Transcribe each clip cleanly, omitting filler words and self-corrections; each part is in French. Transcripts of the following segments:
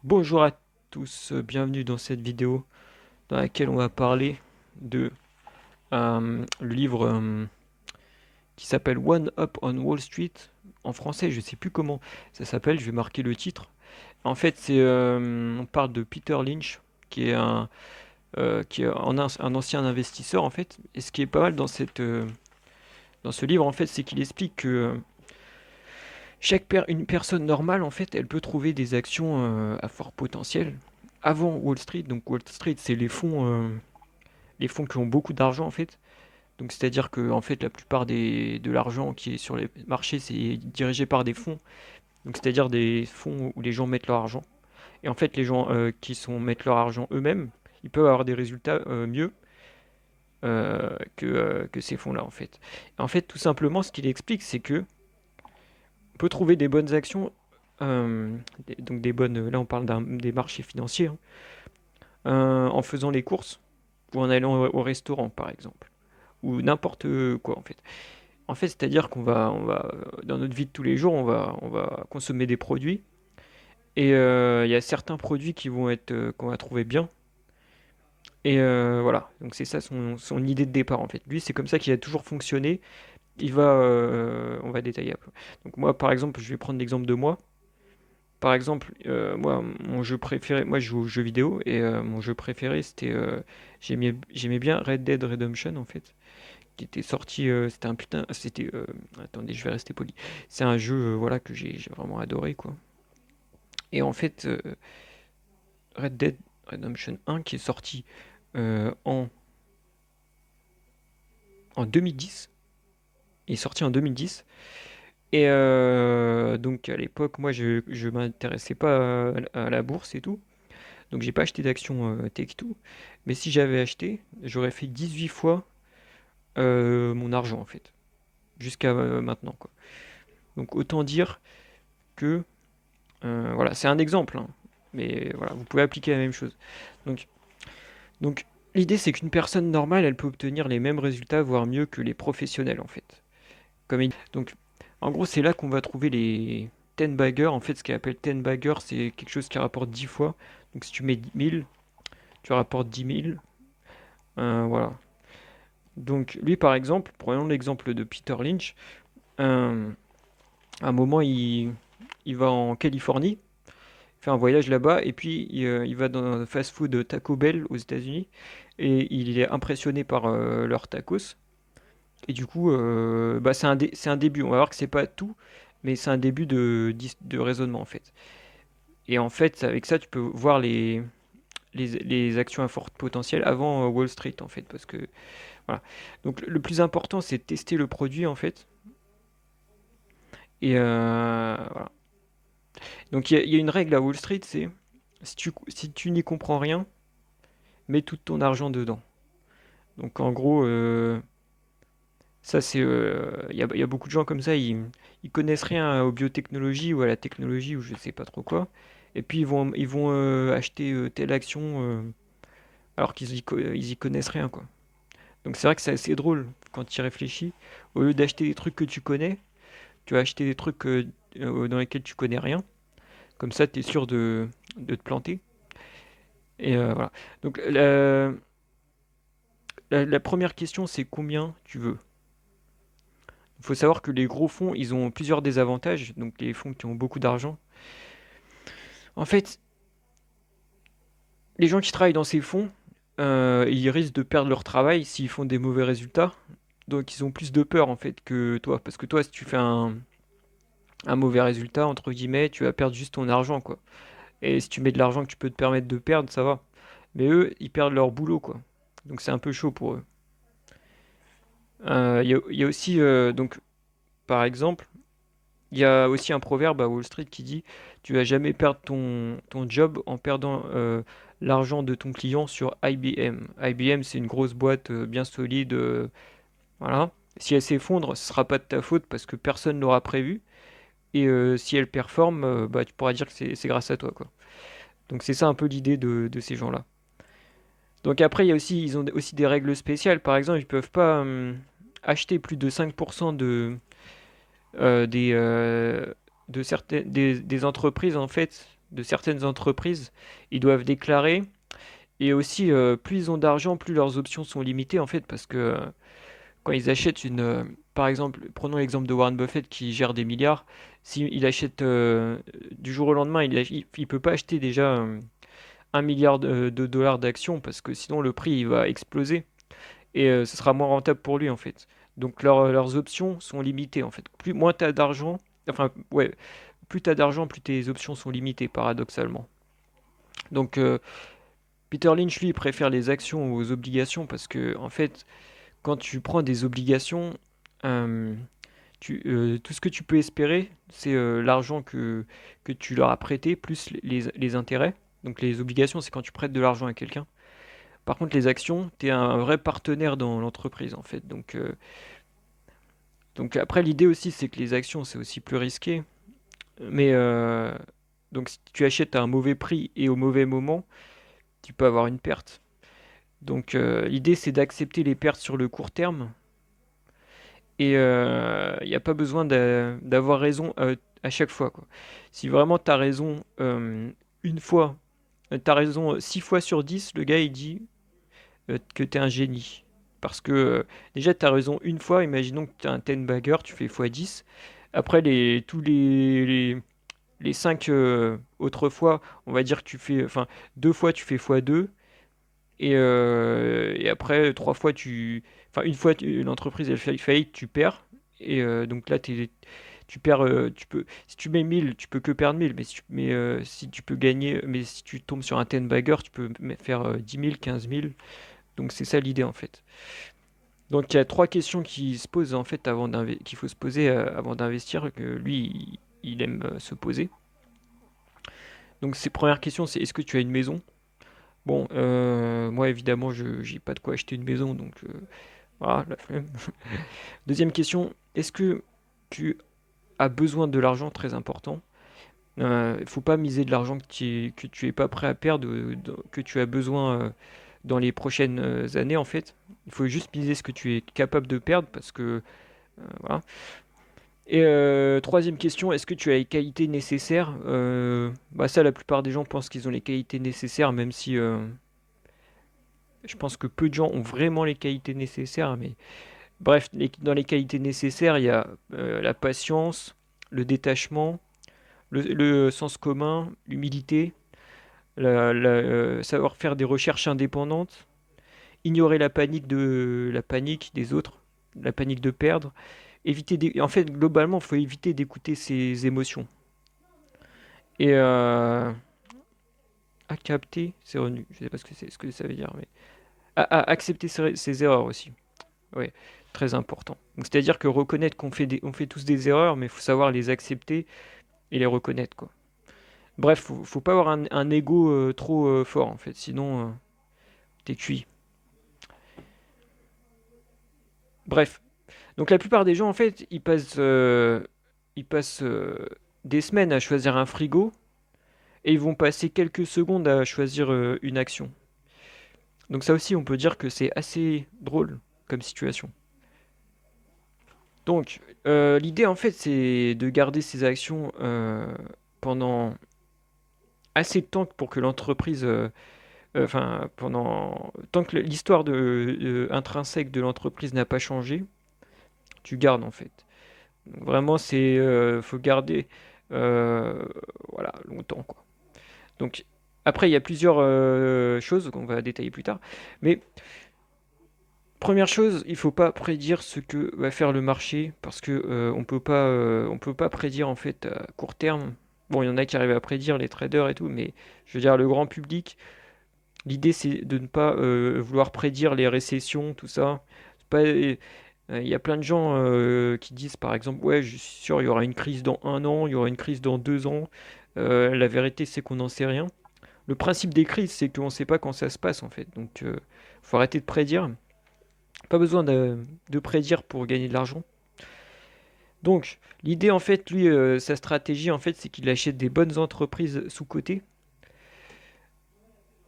Bonjour à tous, bienvenue dans cette vidéo dans laquelle on va parler de le livre qui s'appelle One Up on Wall Street. En français, je sais plus comment ça s'appelle, je vais marquer le titre. En fait, on parle de Peter Lynch, qui est un ancien investisseur en fait. Et ce qui est pas mal dans ce livre en fait, c'est qu'il explique que une personne normale en fait, elle peut trouver des actions à fort potentiel avant Wall Street. Donc Wall Street, c'est les fonds qui ont beaucoup d'argent en fait. Donc c'est-à-dire que en fait la plupart de l'argent qui est sur les marchés c'est dirigé par des fonds. Donc c'est-à-dire des fonds où les gens mettent leur argent. Et en fait les gens mettent leur argent eux-mêmes, ils peuvent avoir des résultats mieux que ces fonds-là en fait. Et en fait tout simplement ce qu'il explique c'est que on peut trouver des bonnes actions, donc des bonnes. Là on parle des marchés financiers, hein, en faisant les courses ou en allant au restaurant par exemple ou n'importe quoi en fait. En fait, c'est-à-dire dans notre vie de tous les jours, on va consommer des produits et il y a certains produits qu'on va trouver bien. Et voilà, donc c'est ça son idée de départ en fait. Lui, c'est comme ça qu'il a toujours fonctionné. On va détailler un peu. Donc moi, par exemple, je vais prendre l'exemple de moi. Par exemple, moi, mon jeu préféré, moi je joue aux jeux vidéo et mon jeu préféré j'aimais bien Red Dead Redemption en fait. Qui était sorti, c'était un putain, c'était, attendez, je vais rester poli. C'est un jeu, voilà, que j'ai vraiment adoré, quoi. Et en fait, Red Dead Redemption 1, qui est sorti euh, en, en 2010, il est sorti en 2010. Et donc à l'époque, moi, je m'intéressais pas à la bourse et tout. Donc j'ai pas acheté d'actions Take-Two. Mais si j'avais acheté, j'aurais fait 18 fois mon argent, en fait. Jusqu'à maintenant, quoi. Donc autant dire que voilà, c'est un exemple, hein. Mais voilà, vous pouvez appliquer la même chose. Donc, donc l'idée, c'est qu'une personne normale, elle peut obtenir les mêmes résultats, voire mieux que les professionnels, en fait. Donc, en gros, c'est là qu'on va trouver les 10 baggers. En fait, ce qu'on appelle 10 baggers, c'est quelque chose qui rapporte 10 fois. Donc, si tu mets 1000, tu rapportes 10 000. Voilà. Donc, lui, par exemple, prenons l'exemple de Peter Lynch. Euh, à un moment, il va en Californie, fait un voyage là-bas et puis il va dans un fast-food Taco Bell aux États-Unis et il est impressionné par leurs tacos. Et du coup, bah, c'est un début. On va voir que c'est pas tout, mais c'est un début de raisonnement en fait. Et en fait, avec ça, tu peux voir les actions à fort potentiel avant Wall Street en fait, parce que voilà. Donc le plus important, c'est de tester le produit en fait. Et voilà. Donc il y a une règle à Wall Street, c'est si tu n'y comprends rien, mets tout ton argent dedans. Donc en gros, ça c'est, il y a beaucoup de gens comme ça, ils connaissent rien aux biotechnologies ou à la technologie ou je sais pas trop quoi. Et puis ils vont acheter telle action alors ils y connaissent rien quoi. Donc c'est vrai que c'est assez drôle quand tu y réfléchis. Au lieu d'acheter des trucs que tu connais, tu vas acheter des trucs dans lesquels tu connais rien. Comme ça, tu es sûr de te planter. Et voilà. Donc la première question, c'est combien tu veux. Il faut savoir que les gros fonds, ils ont plusieurs désavantages. Donc les fonds qui ont beaucoup d'argent. En fait, les gens qui travaillent dans ces fonds, ils risquent de perdre leur travail s'ils font des mauvais résultats. Donc ils ont plus de peur en fait que toi. Parce que toi, si tu fais un mauvais résultat, entre guillemets, tu vas perdre juste ton argent, quoi. Et si tu mets de l'argent que tu peux te permettre de perdre, ça va. Mais eux, ils perdent leur boulot, quoi. Donc c'est un peu chaud pour eux. Il y a aussi, donc, par exemple, il y a aussi un proverbe à Wall Street qui dit, tu vas jamais perdre ton job en perdant l'argent de ton client sur IBM. IBM, c'est une grosse boîte bien solide. Voilà. Si elle s'effondre, ce sera pas de ta faute parce que personne l'aura prévu. Et si elle performe, bah, tu pourras dire que c'est grâce à toi, quoi. Donc c'est ça un peu l'idée de ces gens-là. Donc après, ils ont aussi des règles spéciales. Par exemple, ils peuvent pas acheter plus de 5% euh, des, euh, des entreprises en fait de certaines entreprises, ils doivent déclarer. Et aussi, plus ils ont d'argent, plus leurs options sont limitées, en fait, parce que quand ils achètent par exemple, prenons l'exemple de Warren Buffett qui gère des milliards, s'il achète du jour au lendemain, il peut pas acheter déjà 1 milliard de dollars d'actions parce que sinon le prix il va exploser et ce sera moins rentable pour lui en fait. Donc leurs options sont limitées en fait. Moins t'as d'argent, enfin ouais, plus t'as d'argent, plus tes options sont limitées paradoxalement. Donc Peter Lynch lui préfère les actions aux obligations parce que en fait quand tu prends des obligations, euh, tout ce que tu peux espérer, c'est l'argent que tu leur as prêté, plus les intérêts. Donc les obligations, c'est quand tu prêtes de l'argent à quelqu'un. Par contre, les actions, tu es un vrai partenaire dans l'entreprise, en fait. Donc après, l'idée aussi, c'est que les actions, c'est aussi plus risqué. Mais donc si tu achètes à un mauvais prix et au mauvais moment, tu peux avoir une perte. Donc l'idée, c'est d'accepter les pertes sur le court terme. Et il n'y a pas besoin d'avoir raison à chaque fois, quoi. Si vraiment tu as raison une fois, tu as raison 6 fois sur 10, le gars il dit que tu es un génie. Parce que déjà tu as raison une fois, imaginons que tu as un 10 bagger, tu fais x10. Après les 5 autres fois, on va dire que tu fais, enfin 2 fois tu fais x2. Et après, 3 fois, enfin, une fois, l'entreprise elle fait faillite, tu perds. Et donc là, tu perds, si tu mets 1000 tu peux que perdre 1000. Si tu peux gagner, mais si tu tombes sur un 10 bagger, tu peux faire 10 000, 15 000. Donc c'est ça l'idée en fait. Donc il y a 3 questions qui se posent en fait qu'il faut se poser avant d'investir, que lui, il aime se poser. Donc ces premières questions, c'est est-ce que tu as une maison? Bon, moi évidemment, je j'ai pas de quoi acheter une maison, donc voilà, la flemme. Deuxième question, est-ce que tu as besoin de l'argent? Très important. Il faut pas miser de l'argent que tu es pas prêt à perdre, que tu as besoin dans les prochaines années en fait. Il faut juste miser ce que tu es capable de perdre parce que voilà. Et troisième question, est-ce que tu as les qualités nécessaires? Bah ça, la plupart des gens pensent qu'ils ont les qualités nécessaires, même si je pense que peu de gens ont vraiment les qualités nécessaires. Mais bref, dans les qualités nécessaires, il y a la patience, le détachement, le sens commun, l'humilité, savoir faire des recherches indépendantes, ignorer la panique des autres, la panique de perdre. En fait, globalement, il faut éviter d'écouter ses émotions. Et à capter ses revenus. Je sais pas ce que ça veut dire, mais à accepter ses erreurs aussi. Oui, très important. Donc c'est-à-dire que reconnaître on fait tous des erreurs, mais il faut savoir les accepter et les reconnaître, quoi. Bref, faut pas avoir un ego trop fort en fait, sinon t'es cuit. Bref, donc la plupart des gens en fait, ils passent des semaines à choisir un frigo et ils vont passer quelques secondes à choisir une action. Donc ça aussi, on peut dire que c'est assez drôle comme situation. Donc l'idée en fait, c'est de garder ces actions pendant assez de temps pour que l'entreprise, enfin pendant tant que l'histoire intrinsèque de l'entreprise n'a pas changé, tu gardes en fait. Donc, vraiment, faut garder, euh, voilà, longtemps quoi. Donc après, il y a plusieurs choses qu'on va détailler plus tard, mais première chose, il faut pas prédire ce que va faire le marché parce que on peut pas prédire en fait à court terme. Bon, il y en a qui arrivent à prédire les traders et tout, mais je veux dire le grand public. L'idée c'est de ne pas vouloir prédire les récessions, tout ça. C'est pas, il y a plein de gens qui disent par exemple, ouais, je suis sûr il y aura une crise dans 1 an, il y aura une crise dans 2 ans. La vérité c'est qu'on n'en sait rien. Le principe des crises c'est qu'on ne sait pas quand ça se passe en fait. Donc faut arrêter de prédire. Pas besoin de prédire pour gagner de l'argent. Donc, l'idée, en fait, lui, sa stratégie, en fait, c'est qu'il achète des bonnes entreprises sous-cotées.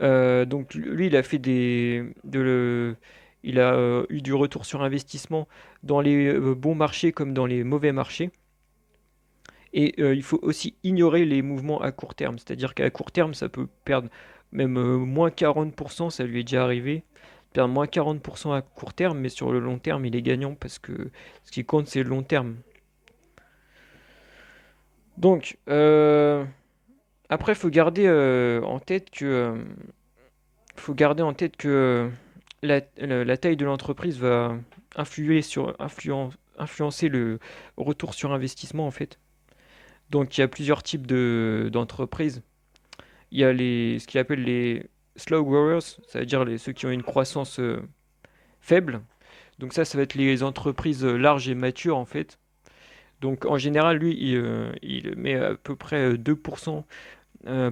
Donc, lui, il a eu du retour sur investissement dans les bons marchés comme dans les mauvais marchés. Et il faut aussi ignorer les mouvements à court terme. C'est-à-dire qu'à court terme, ça peut perdre même moins 40%, ça lui est déjà arrivé. Perdre moins 40% à court terme, mais sur le long terme, il est gagnant parce que ce qui compte, c'est le long terme. Donc, après, faut garder en tête que la taille de l'entreprise va influencer le retour sur investissement en fait. Donc il y a plusieurs types d'entreprises. Il y a ce qu'il appelle les slow growers, ça veut dire ceux qui ont une croissance faible. Donc ça va être les entreprises larges et matures en fait. Donc en général, lui, il met à peu près 2%,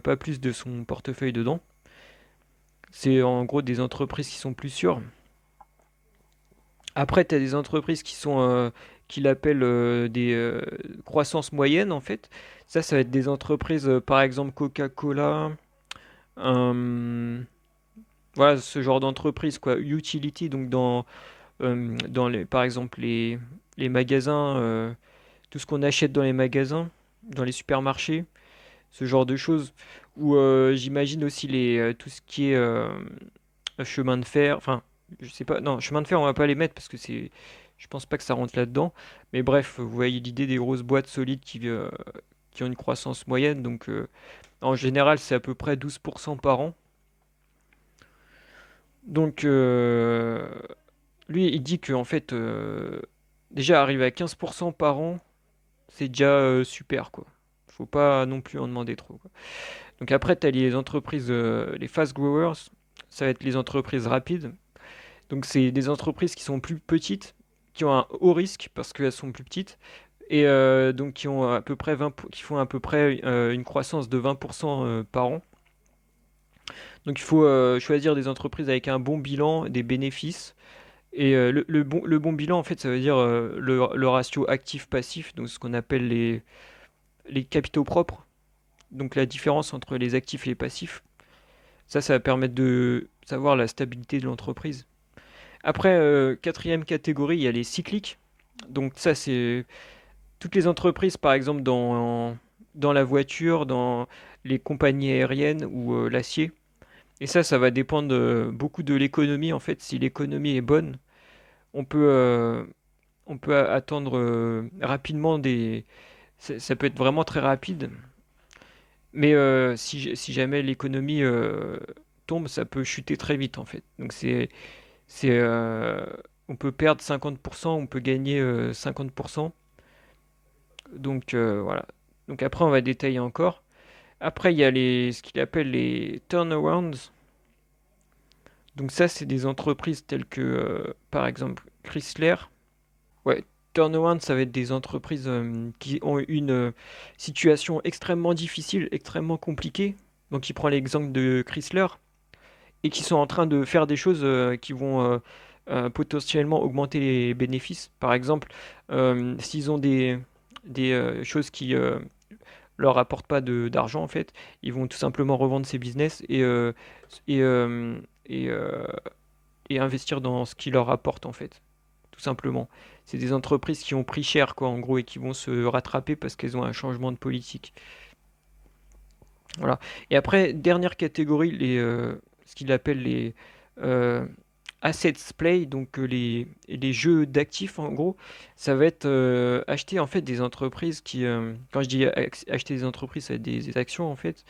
pas plus de son portefeuille dedans. C'est en gros des entreprises qui sont plus sûres. Après, tu as des entreprises qu'il appelle des croissances moyennes, en fait. Ça va être des entreprises, par exemple Coca-Cola, euh, voilà, ce genre d'entreprise, quoi. Utility, donc par exemple, les magasins, tout ce qu'on achète dans les magasins, dans les supermarchés, ce genre de choses. Ou j'imagine aussi tout ce qui est chemin de fer, enfin, je sais pas, non, chemin de fer, on va pas les mettre parce que je pense pas que ça rentre là-dedans. Mais bref, vous voyez l'idée des grosses boîtes solides qui ont une croissance moyenne. Donc, en général, c'est à peu près 12% par an. Donc, lui, il dit que en fait, déjà arriver à 15% par an, c'est déjà super, quoi. Faut pas non plus en demander trop, quoi. Donc après, tu as les entreprises, les fast growers, ça va être les entreprises rapides. Donc c'est des entreprises qui sont plus petites, qui ont un haut risque parce qu'elles sont plus petites, et donc qui ont à peu près qui font à peu près une croissance de 20% par an. Donc il faut choisir des entreprises avec un bon bilan, des bénéfices. Et le bon bilan, en fait, ça veut dire le ratio actif-passif, donc ce qu'on appelle les capitaux propres. Donc la différence entre les actifs et les passifs. Ça va permettre de savoir la stabilité de l'entreprise. Après, quatrième catégorie, il y a les cycliques. Donc ça, c'est toutes les entreprises, par exemple dans la voiture, dans les compagnies aériennes ou l'acier. Et ça va dépendre beaucoup de l'économie. En fait, si l'économie est bonne, on peut, euh, on peut attendre rapidement ça peut être vraiment très rapide. Mais si jamais l'économie tombe, ça peut chuter très vite, en fait. Donc c'est, euh, on peut perdre 50%, on peut gagner 50%. Donc voilà. Donc après, on va détailler encore. Après, il y a ce qu'il appelle les turnarounds. Donc ça, c'est des entreprises telles que, par exemple, Chrysler. Ouais, turnaround, ça va être des entreprises qui ont une situation extrêmement difficile, extrêmement compliquée. Donc il prend l'exemple de Chrysler et qui sont en train de faire des choses qui vont potentiellement augmenter les bénéfices. Par exemple, s'ils ont des choses qui leur apportent pas d'argent en fait, ils vont tout simplement revendre ces business et, euh, et, euh, et investir dans ce qui leur apporte en fait, tout simplement. C'est des entreprises qui ont pris cher quoi en gros et qui vont se rattraper parce qu'elles ont un changement de politique. Voilà. Et après, dernière catégorie, ce qu'il appelle les euh, assets play, donc les jeux d'actifs en gros, ça va être acheter en fait des entreprises quand je dis acheter des entreprises, ça va être des actions en fait,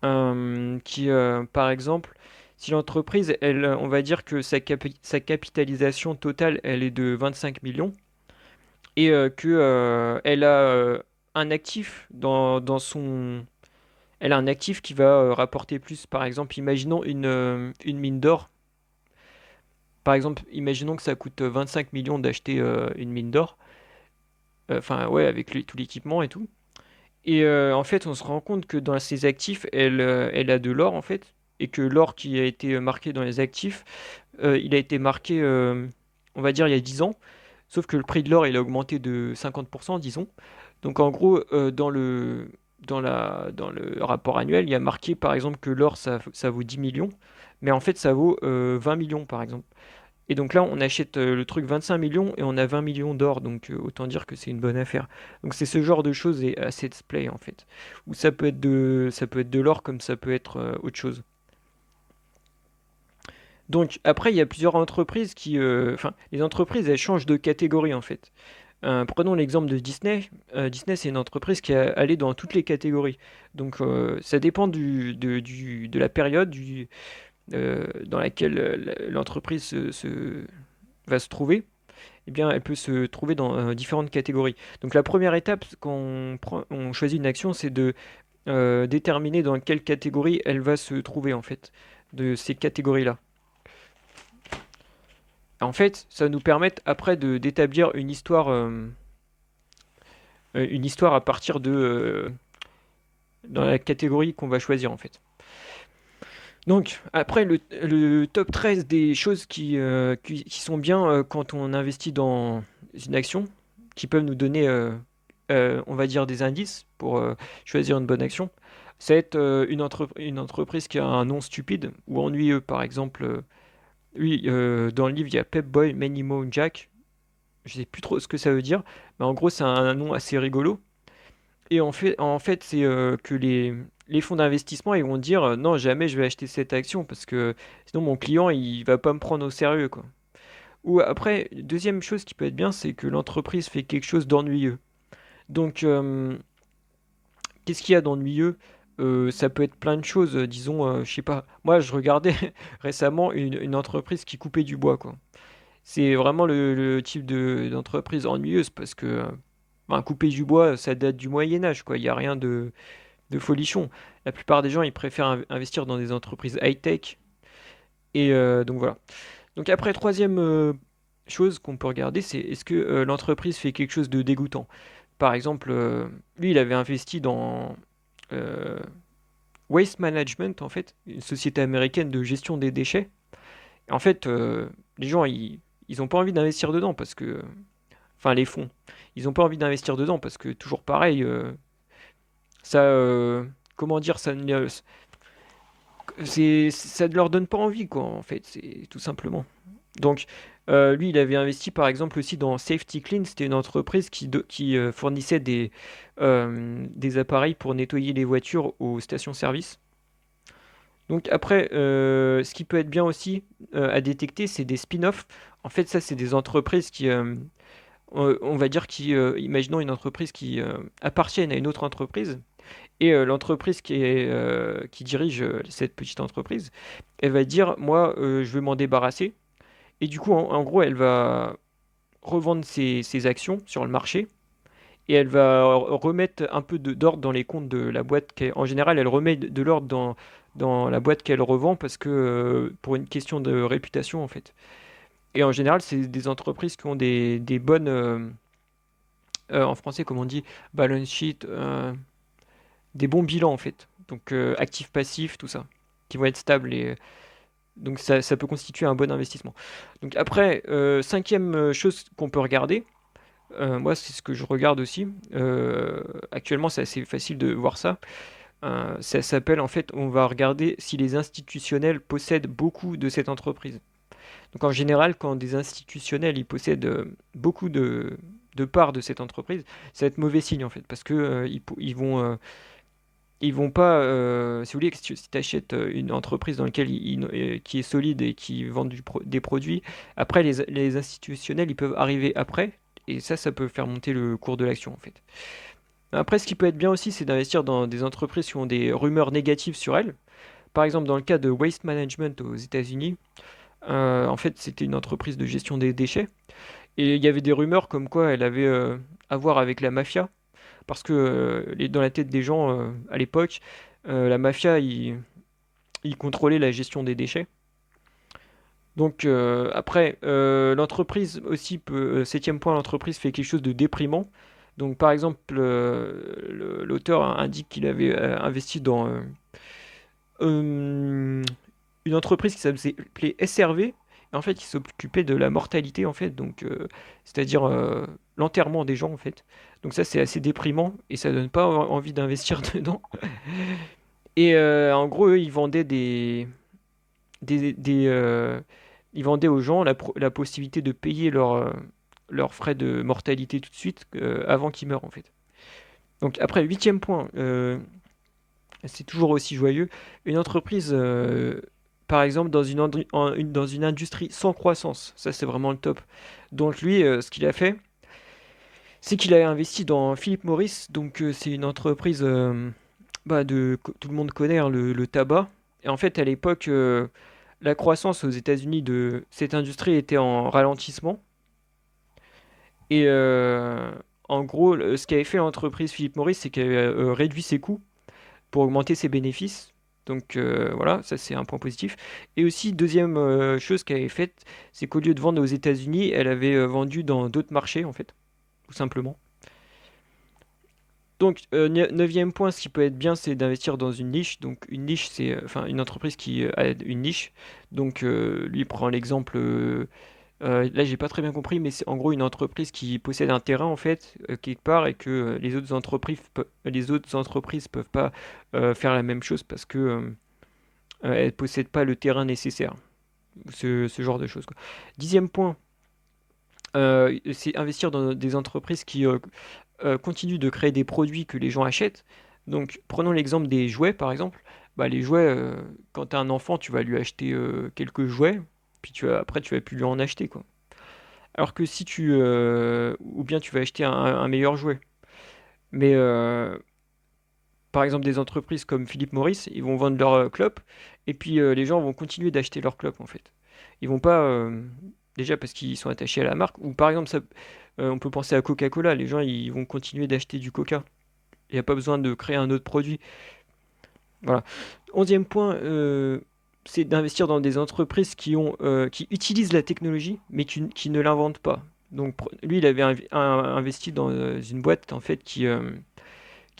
par exemple, si l'entreprise, on va dire que sa capitalisation totale, elle est de 25 millions et que elle a un actif elle a un actif qui va rapporter plus. Par exemple, imaginons une mine d'or. Par exemple, imaginons que ça coûte 25 millions d'acheter une mine d'or. Enfin, ouais, avec tout l'équipement et tout. Et en fait, on se rend compte que dans ses actifs, elle a de l'or en fait. Et que l'or qui a été marqué dans les actifs, il a été marqué, on va dire, il y a 10 ans. Sauf que le prix de l'or, il a augmenté de 50%, disons. Donc en gros, dans le rapport annuel, il y a marqué par exemple que l'or, ça vaut 10 millions. Mais en fait, ça vaut 20 millions par exemple. Et donc là, on achète le truc 25 millions et on a 20 millions d'or, donc autant dire que c'est une bonne affaire. Donc c'est ce genre de choses et assets play en fait. Ou ça peut être de l'or comme ça peut être autre chose. Donc après, il y a plusieurs entreprises enfin, les entreprises, elles changent de catégorie en fait. Prenons l'exemple de Disney. Disney, c'est une entreprise qui est allée dans toutes les catégories. Donc ça dépend de la période dans laquelle l'entreprise va se trouver. Eh bien, elle peut se trouver dans différentes catégories. Donc la première étape quand on choisit une action, c'est de déterminer dans quelle catégorie elle va se trouver en fait, de ces catégories-là. En fait, ça nous permet après d'établir une histoire à partir de dans la catégorie qu'on va choisir en fait. Donc après le top 13 des choses qui sont bien quand on investit dans une action, qui peuvent nous donner on va dire des indices pour choisir une bonne action, ça va être une entreprise qui a un nom stupide ou ennuyeux par exemple. Oui, dans le livre il y a Pep Boy, Many Mo Jack. Je sais plus trop ce que ça veut dire, mais en gros c'est un nom assez rigolo. Et en fait c'est que les fonds d'investissement ils vont dire non jamais je vais acheter cette action parce que sinon mon client il va pas me prendre au sérieux quoi. Ou après deuxième chose qui peut être bien c'est que l'entreprise fait quelque chose d'ennuyeux. Donc qu'est-ce qu'il y a d'ennuyeux? Ça peut être plein de choses, disons, je sais pas. Moi, je regardais récemment une entreprise qui coupait du bois, quoi. C'est vraiment le type d'entreprise ennuyeuse parce que ben, couper du bois, ça date du Moyen Âge, quoi. Il n'y a rien de folichon. La plupart des gens, ils préfèrent investir dans des entreprises high-tech. Et donc voilà. Donc après, troisième chose qu'on peut regarder, c'est est-ce que l'entreprise fait quelque chose de dégoûtant. Par exemple, lui, il avait investi dans euh, Waste Management, en fait, une société américaine de gestion des déchets. En fait, les gens, ils ont pas envie d'investir dedans parce que, enfin, les fonds, ils ont pas envie d'investir dedans parce que toujours pareil, ça, comment dire, ça ne leur donne pas envie, quoi, en fait, c'est tout simplement. Donc, lui, il avait investi par exemple aussi dans Safety Clean, c'était une entreprise qui fournissait des appareils pour nettoyer les voitures aux stations-service. Donc après, ce qui peut être bien aussi à détecter, c'est des spin-offs. En fait, ça, c'est des entreprises on va dire, imaginons une entreprise qui appartienne à une autre entreprise, et l'entreprise qui dirige cette petite entreprise, elle va dire, moi, je veux m'en débarrasser. Et du coup, en gros, elle va revendre ses actions sur le marché et elle va remettre un peu d'ordre dans les comptes de la boîte. En général, elle remet de l'ordre dans la boîte qu'elle revend parce que pour une question de réputation en fait. Et en général, c'est des entreprises qui ont des bonnes, en français, comme on dit, balance sheet, des bons bilans en fait. Donc actifs, passifs, tout ça, qui vont être stables et donc ça peut constituer un bon investissement. Donc après, cinquième chose qu'on peut regarder, moi c'est ce que je regarde aussi. Actuellement c'est assez facile de voir ça. Ça s'appelle en fait, on va regarder si les institutionnels possèdent beaucoup de cette entreprise. Donc en général, quand des institutionnels ils possèdent beaucoup de parts de cette entreprise, ça va être mauvais signe en fait, parce que ils vont pas, si vous voulez, si tu achètes une entreprise dans laquelle qui est solide et qui vend des produits, après les institutionnels, ils peuvent arriver après, et ça peut faire monter le cours de l'action en fait. Après, ce qui peut être bien aussi, c'est d'investir dans des entreprises qui ont des rumeurs négatives sur elles. Par exemple, dans le cas de Waste Management aux États-Unis, en fait, c'était une entreprise de gestion des déchets, et il y avait des rumeurs comme quoi elle avait à voir avec la mafia. Parce que dans la tête des gens à l'époque, la mafia, il contrôlait la gestion des déchets. Donc après, l'entreprise aussi septième point, l'entreprise fait quelque chose de déprimant. Donc par exemple, l'auteur indique qu'il avait investi dans euh, une entreprise qui s'appelait SRV. Et en fait, il s'occupait de la mortalité, en fait, donc c'est-à-dire l'enterrement des gens, en fait. Donc ça, c'est assez déprimant et ça donne pas envie d'investir dedans. Et en gros, eux, ils vendaient des, Ils vendaient aux gens la possibilité de payer leurs frais de mortalité tout de suite avant qu'ils meurent en fait. Donc après, huitième point, c'est toujours aussi joyeux. Une entreprise, par exemple, dans une industrie sans croissance, ça c'est vraiment le top. Donc lui, ce qu'il a fait, c'est qu'il a investi dans Philip Morris. Donc c'est une entreprise tout le monde connaît hein, le tabac. Et en fait, à l'époque, la croissance aux États-Unis de cette industrie était en ralentissement. Et en gros, ce qu'avait fait l'entreprise Philip Morris, c'est qu'elle a réduit ses coûts pour augmenter ses bénéfices. Donc voilà, ça c'est un point positif. Et aussi, deuxième chose qu'elle avait faite, c'est qu'au lieu de vendre aux États-Unis, elle avait vendu dans d'autres marchés, en fait, tout simplement. Donc, neuvième point, ce qui peut être bien, c'est d'investir dans une niche. Donc, une niche, c'est enfin une entreprise qui a une niche. Donc, lui prend l'exemple. Là, j'ai pas très bien compris, mais c'est en gros une entreprise qui possède un terrain en fait quelque part et que les autres entreprises peuvent pas faire la même chose parce que elles possèdent pas le terrain nécessaire. Ce genre de choses, quoi. Dixième point, c'est investir dans des entreprises qui continuent de créer des produits que les gens achètent. Donc, prenons l'exemple des jouets, par exemple. Bah, les jouets, quand tu as un enfant, tu vas lui acheter quelques jouets, puis après, tu vas plus lui en acheter, quoi. Alors que si ou bien tu vas acheter un meilleur jouet. Mais par exemple, des entreprises comme Philip Morris, ils vont vendre leurs clopes, et puis les gens vont continuer d'acheter leurs clopes, en fait. Ils vont pas, déjà parce qu'ils sont attachés à la marque, ou par exemple, on peut penser à Coca-Cola, les gens ils vont continuer d'acheter du Coca. Il n'y a pas besoin de créer un autre produit. Voilà. Onzième point, c'est d'investir dans des entreprises qui utilisent la technologie, mais qui ne l'inventent pas. Donc lui, il avait investi dans une boîte en fait qui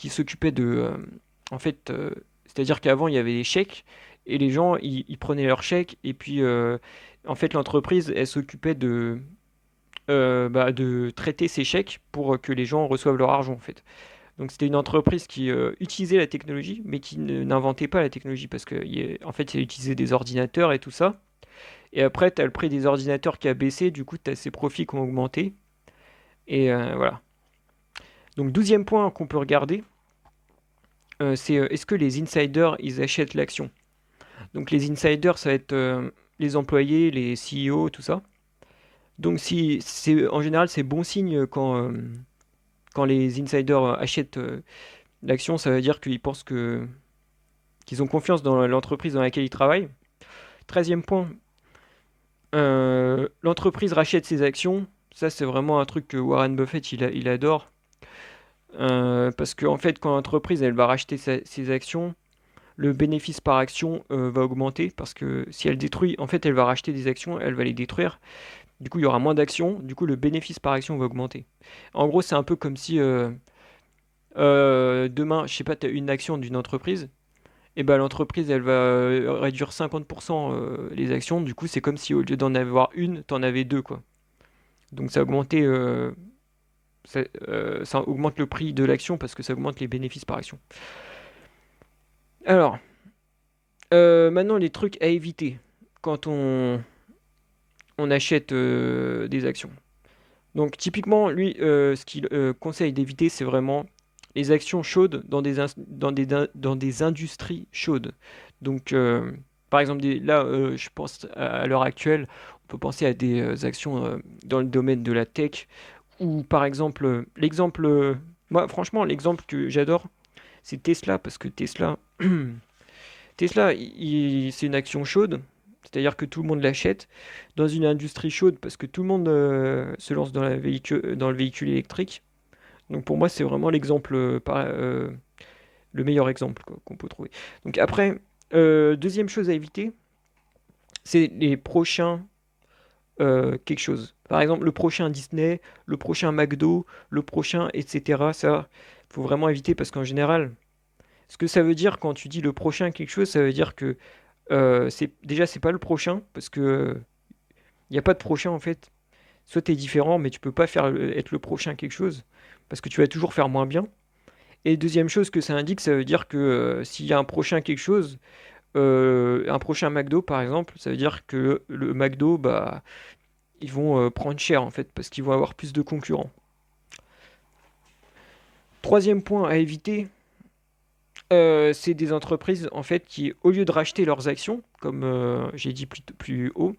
s'occupait en fait, c'est-à-dire qu'avant il y avait des chèques et les gens ils prenaient leurs chèques et puis en fait l'entreprise elle s'occupait de traiter ces chèques pour que les gens reçoivent leur argent en fait. Donc c'était une entreprise qui utilisait la technologie, mais qui n'inventait pas la technologie, parce qu'en fait, il utilisait des ordinateurs et tout ça. Et après, tu as le prix des ordinateurs qui a baissé, du coup, tu as ses profits qui ont augmenté. Et voilà. Donc douzième point qu'on peut regarder, c'est est-ce que les insiders, ils achètent l'action. Donc les insiders, ça va être les employés, les CEO, tout ça. Donc si, en général, c'est bon signe quand les insiders achètent l'action, ça veut dire qu'ils pensent qu'ils ont confiance dans l'entreprise dans laquelle ils travaillent. Treizième point, l'entreprise rachète ses actions. Ça, c'est vraiment un truc que Warren Buffett, il adore. Parce qu'en fait, quand l'entreprise, elle va racheter ses actions, le bénéfice par action va augmenter. Parce que si elle détruit, en fait, elle va racheter des actions, elle va les détruire. Du coup, il y aura moins d'actions. Du coup, le bénéfice par action va augmenter. En gros, c'est un peu comme si demain, je sais pas, tu as une action d'une entreprise. Et ben l'entreprise elle va réduire 50% les actions. Du coup, c'est comme si au lieu d'en avoir une, t'en avais deux quoi. Donc ça augmente le prix de l'action parce que ça augmente les bénéfices par action. Alors, maintenant les trucs à éviter quand on achète des actions. Donc typiquement, lui, ce qu'il conseille d'éviter, c'est vraiment les actions chaudes dans des industries chaudes. Donc, par exemple, là, je pense à l'heure actuelle, on peut penser à des actions dans le domaine de la tech, ou par exemple, moi, franchement, l'exemple que j'adore, c'est Tesla, parce que Tesla, c'est une action chaude, c'est-à-dire que tout le monde l'achète dans une industrie chaude parce que tout le monde se lance dans le véhicule électrique. Donc pour moi, c'est vraiment l'exemple, le meilleur exemple quoi, qu'on peut trouver. Donc après, deuxième chose à éviter, c'est les prochains quelque chose. Par exemple, le prochain Disney, le prochain McDo, le prochain, etc. Ça, faut vraiment éviter parce qu'en général, ce que ça veut dire quand tu dis le prochain quelque chose, ça veut dire que c'est pas le prochain parce que il n'y a pas de prochain en fait. Soit tu es différent, mais tu peux pas être le prochain quelque chose parce que tu vas toujours faire moins bien. Et deuxième chose que ça indique, ça veut dire que s'il y a un prochain quelque chose, Un prochain McDo, par exemple, ça veut dire que le McDo, bah, ils vont prendre cher en fait, parce qu'ils vont avoir plus de concurrents. Troisième point à éviter, c'est des entreprises en fait qui, au lieu de racheter leurs actions, comme j'ai dit plus haut,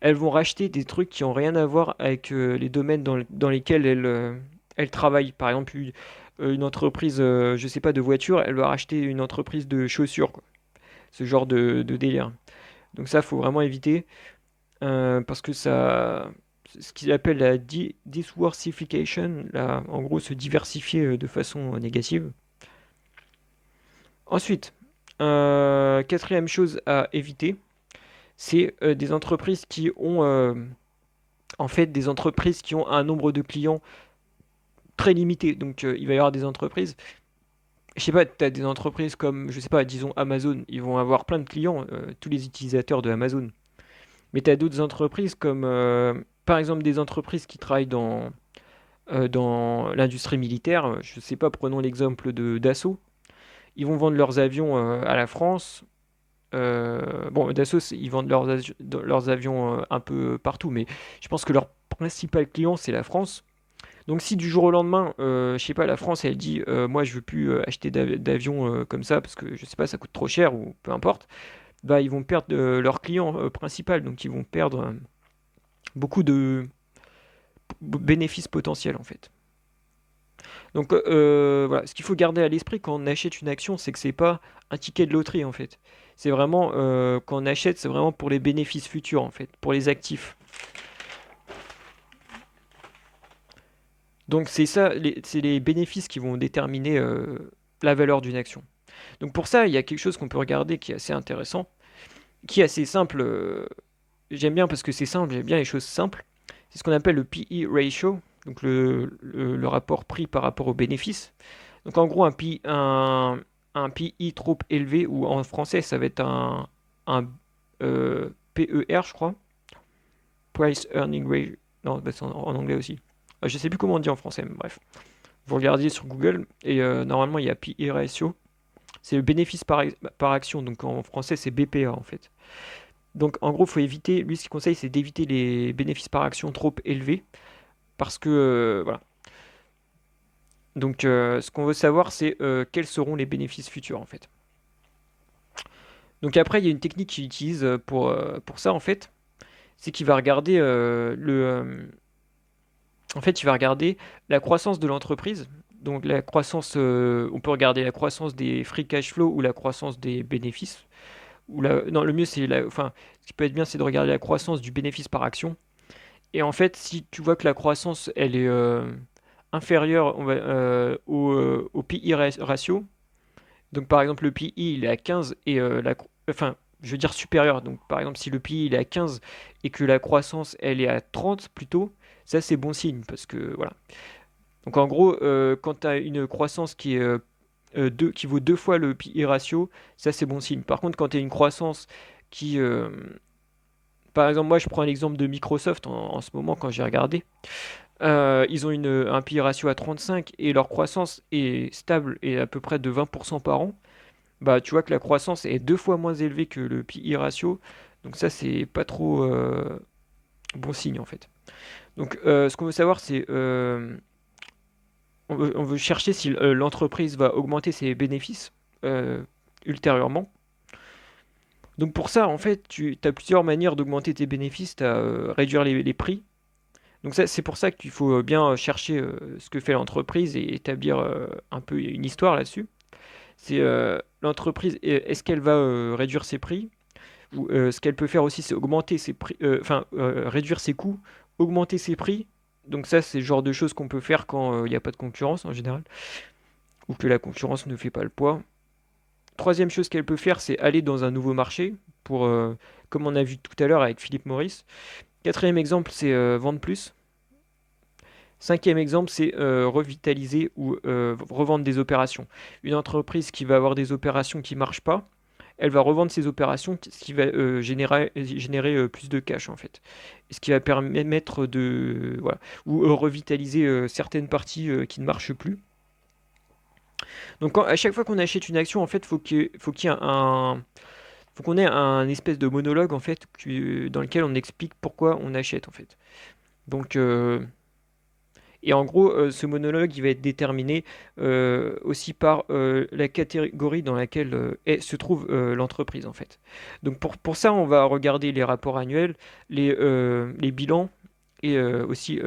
elles vont racheter des trucs qui ont rien à voir avec les domaines dans lesquels elles travaillent. Par exemple, une entreprise, je sais pas, de voiture, elle va racheter une entreprise de chaussures, quoi. Ce genre de délire. Donc ça, faut vraiment éviter parce que ça, ce qu'ils appellent la diversification, là, en gros, se diversifier de façon négative. Ensuite, quatrième chose à éviter, c'est des entreprises qui ont en fait des entreprises qui ont un nombre de clients très limité. Donc il va y avoir des entreprises, je sais pas, tu as des entreprises comme, je sais pas, disons Amazon, ils vont avoir plein de clients, tous les utilisateurs de Amazon. Mais tu as d'autres entreprises comme, par exemple, des entreprises qui travaillent dans l'industrie militaire. Je sais pas, prenons l'exemple de Dassault. Ils vont vendre leurs avions à la France. Bon, Dassault, ils vendent leurs avions un peu partout, mais je pense que leur principal client, c'est la France. Donc si du jour au lendemain, je sais pas, la France, elle dit, moi, je veux plus acheter d'avions comme ça, parce que, je sais pas, ça coûte trop cher, ou peu importe, bah, ils vont perdre leur client principal, donc ils vont perdre beaucoup de bénéfices potentiels, en fait. Donc voilà, ce qu'il faut garder à l'esprit quand on achète une action, c'est que c'est pas un ticket de loterie en fait. C'est vraiment quand on achète, c'est vraiment pour les bénéfices futurs en fait, pour les actifs. Donc c'est ça, c'est les bénéfices qui vont déterminer la valeur d'une action. Donc pour ça, il y a quelque chose qu'on peut regarder qui est assez intéressant, qui est assez simple. J'aime bien parce que c'est simple, j'aime bien les choses simples. C'est ce qu'on appelle le PE ratio, donc le rapport prix par rapport aux bénéfices. Donc en gros, un PI trop élevé, ou en français, ça va être un PER, je crois. Price Earning Ratio. Non, bah, c'est en anglais aussi. Je sais plus comment on dit en français, mais bref. Vous regardez sur Google, et normalement, il y a PE ratio. C'est le bénéfice par action, donc en français, c'est BPA en fait. Donc en gros, faut éviter, lui, ce qu'il conseille, c'est d'éviter les bénéfices par action trop élevés, parce que, voilà. Donc ce qu'on veut savoir, c'est quels seront les bénéfices futurs en fait. Donc après, il y a une technique qu'il utilise pour ça, en fait. C'est qu'il va regarder en fait, il va regarder la croissance de l'entreprise. Donc la croissance, on peut regarder la croissance des free cash flow ou la croissance des bénéfices. Non, le mieux c'est enfin, ce qui peut être bien, c'est de regarder la croissance du bénéfice par action. Et en fait, si tu vois que la croissance, elle est inférieure au PI ratio, donc par exemple, le PI il est à 15 et enfin, je veux dire supérieur. Donc par exemple, si le PI il est à 15 et que la croissance elle est à 30 plutôt, ça c'est bon signe parce que voilà. Donc en gros, quand tu as une croissance qui est qui vaut deux fois le PI ratio, ça c'est bon signe. Par contre, quand tu as une croissance qui, par exemple, moi je prends l'exemple de Microsoft en ce moment quand j'ai regardé, ils ont un PI ratio à 35 et leur croissance est stable et à peu près de 20% par an. Bah, tu vois que la croissance est deux fois moins élevée que le PI ratio. Donc ça, c'est pas trop bon signe en fait. Donc ce qu'on veut savoir, c'est on veut chercher si l'entreprise va augmenter ses bénéfices euh, ultérieurement. Donc pour ça, en fait, tu as plusieurs manières d'augmenter tes bénéfices. Tu as réduire les prix. Donc ça, c'est pour ça qu'il faut bien chercher ce que fait l'entreprise et établir un peu une histoire là-dessus. C'est l'entreprise, est-ce qu'elle va réduire ses prix? Ou ce qu'elle peut faire aussi, c'est augmenter ses prix, enfin réduire ses coûts, augmenter ses prix. Donc ça, c'est le genre de choses qu'on peut faire quand il n'y a pas de concurrence en général, ou que la concurrence ne fait pas le poids. Troisième chose qu'elle peut faire, c'est aller dans un nouveau marché, pour, comme on a vu tout à l'heure avec Philippe Maurice. Quatrième exemple, c'est vendre plus. Cinquième exemple, c'est revitaliser ou revendre des opérations. Une entreprise qui va avoir des opérations qui ne marchent pas, elle va revendre ses opérations, ce qui va générer plus de cash en fait. Et ce qui va permettre de... Voilà. Ou revitaliser certaines parties qui ne marchent plus. Donc à chaque fois qu'on achète une action, en fait, faut qu'il y ait un... faut qu'on ait un espèce de monologue en fait dans lequel on explique pourquoi on achète en fait. Donc, et en gros, ce monologue, il va être déterminé aussi par la catégorie dans laquelle se trouve l'entreprise, en fait. Donc pour ça, on va regarder les rapports annuels, les bilans, et aussi,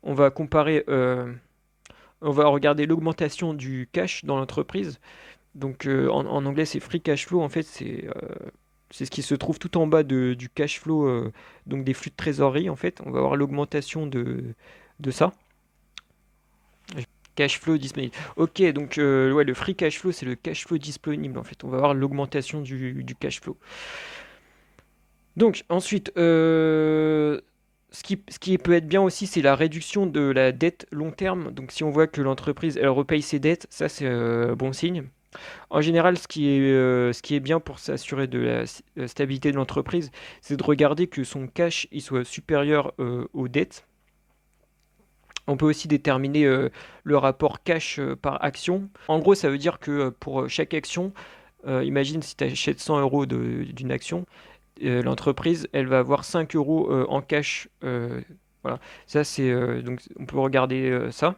on va comparer, on va regarder l'augmentation du cash dans l'entreprise. Donc en anglais, c'est free cash flow, en fait, c'est ce qui se trouve tout en bas du cash flow, donc des flux de trésorerie, en fait. On va avoir l'augmentation de ça. Cash flow disponible. Ok, donc ouais, le free cash flow, c'est le cash flow disponible en fait. On va voir l'augmentation du cash flow. Donc ensuite, ce qui peut être bien aussi, c'est la réduction de la dette long terme. Donc si on voit que l'entreprise, elle repaye ses dettes, ça c'est bon signe. En général, ce qui est bien pour s'assurer de la stabilité de l'entreprise, c'est de regarder que son cash il soit supérieur aux dettes. On peut aussi déterminer le rapport cash par action. En gros, ça veut dire que pour chaque action, imagine si tu achètes 100 euros d'une action, l'entreprise, elle va avoir 5 euros en cash. Voilà, ça c'est donc on peut regarder ça,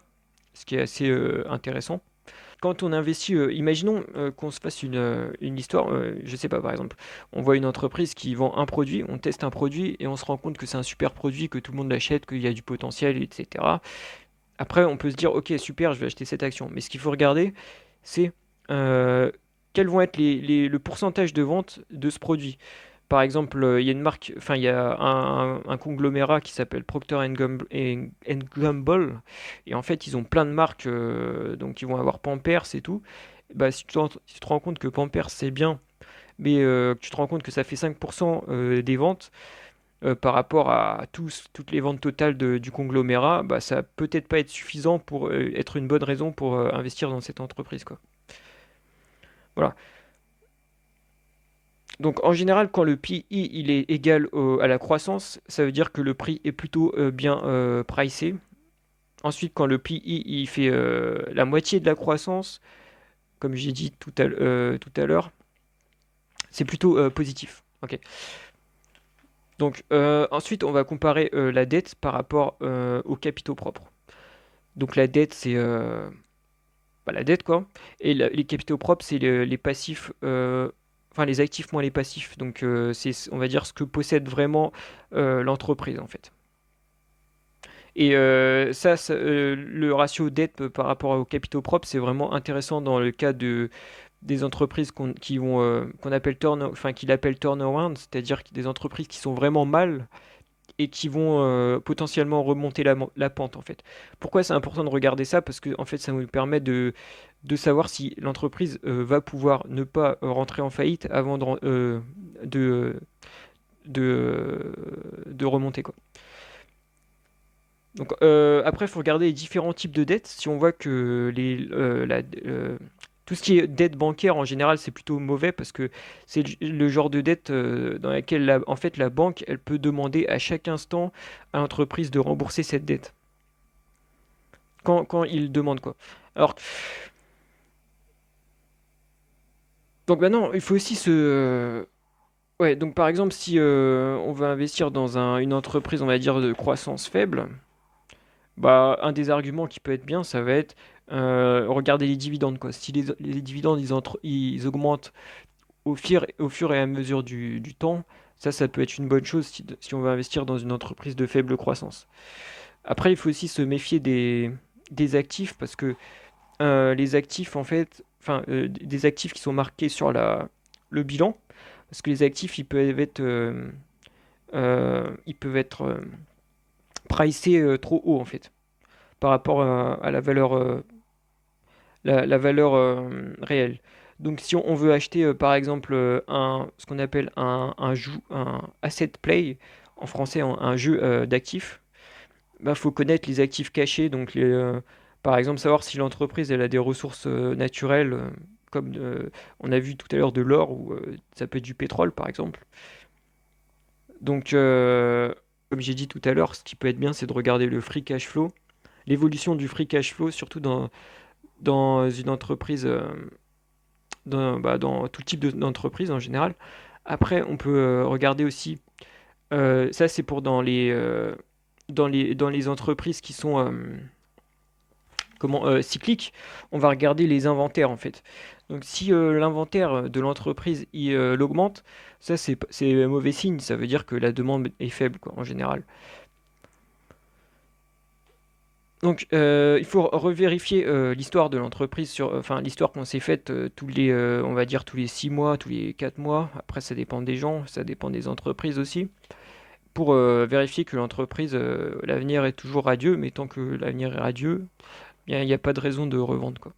ce qui est assez intéressant. Quand on investit, imaginons qu'on se fasse une histoire, je sais pas, par exemple, on voit une entreprise qui vend un produit, on teste un produit et on se rend compte que c'est un super produit, que tout le monde l'achète, qu'il y a du potentiel, etc. Après, on peut se dire, ok, super, je vais acheter cette action. Mais ce qu'il faut regarder, c'est euh, quels vont être le pourcentage de vente de ce produit. Par exemple, il y a une marque, enfin, il y a un conglomérat qui s'appelle Procter Gamble, et en fait, ils ont plein de marques, donc ils vont avoir Pampers et tout. Bah, si tu te rends compte que Pampers c'est bien, mais que tu te rends compte que ça fait 5% des ventes, par rapport à toutes les ventes totales du conglomérat, bah, ça peut-être pas être suffisant pour être une bonne raison pour investir dans cette entreprise, quoi. Voilà. Donc en général, quand le PI il est égal à la croissance, ça veut dire que le prix est plutôt bien pricé. Ensuite, quand le PI il fait la moitié de la croissance, comme j'ai dit tout à l'heure, c'est plutôt positif. Ok. Donc ensuite, on va comparer la dette par rapport aux capitaux propres. Donc la dette, c'est bah, la dette, quoi. Et les capitaux propres, c'est les passifs, enfin les actifs moins les passifs. Donc c'est, on va dire, ce que possède vraiment l'entreprise, en fait. Et le ratio dette par rapport aux capitaux propres, c'est vraiment intéressant dans le cas des entreprises qu'on appelle enfin, qu'il appelle turnaround, c'est-à-dire des entreprises qui sont vraiment mal et qui vont potentiellement remonter la pente en fait. Pourquoi c'est important de regarder ça? Parce que en fait ça nous permet de savoir si l'entreprise va pouvoir ne pas rentrer en faillite avant de, de, de remonter quoi. Donc après il faut regarder les différents types de dettes. Si on voit que tout ce qui est dette bancaire en général c'est plutôt mauvais parce que c'est le genre de dette dans laquelle en fait la banque elle peut demander à chaque instant à l'entreprise de rembourser cette dette quand il demande quoi. Alors donc maintenant il faut aussi ouais, donc par exemple si on veut investir dans une entreprise on va dire de croissance faible, bah un des arguments qui peut être bien ça va être regarder les dividendes quoi. Si les dividendes ils augmentent au fur et à mesure du temps, ça peut être une bonne chose si on veut investir dans une entreprise de faible croissance. Après, il faut aussi se méfier des actifs parce que les actifs, en fait, enfin, des actifs qui sont marqués sur le bilan, parce que les actifs, ils peuvent être pricés trop haut, en fait, par rapport à la valeur réelle. Donc si on veut acheter par exemple ce qu'on appelle un asset play, en français un jeu d'actifs, bah, faut connaître les actifs cachés, donc par exemple savoir si l'entreprise elle a des ressources naturelles, comme on a vu tout à l'heure de l'or ou ça peut être du pétrole par exemple. Donc comme j'ai dit tout à l'heure, ce qui peut être bien c'est de regarder le free cash flow, l'évolution du free cash flow, surtout dans une entreprise, dans tout type d'entreprise en général. Après, on peut regarder aussi, ça c'est pour dans les entreprises qui sont cycliques, on va regarder les inventaires en fait. Donc si l'inventaire de l'entreprise il augmente, ça c'est mauvais signe, ça veut dire que la demande est faible quoi, en général. Donc, il faut revérifier l'histoire de l'entreprise enfin l'histoire qu'on s'est faite on va dire tous les 6 mois, tous les 4 mois. Après, ça dépend des gens, ça dépend des entreprises aussi. Pour vérifier que l'entreprise, l'avenir est toujours radieux, mais tant que l'avenir est radieux, bien, il n'y a pas de raison de revendre, quoi.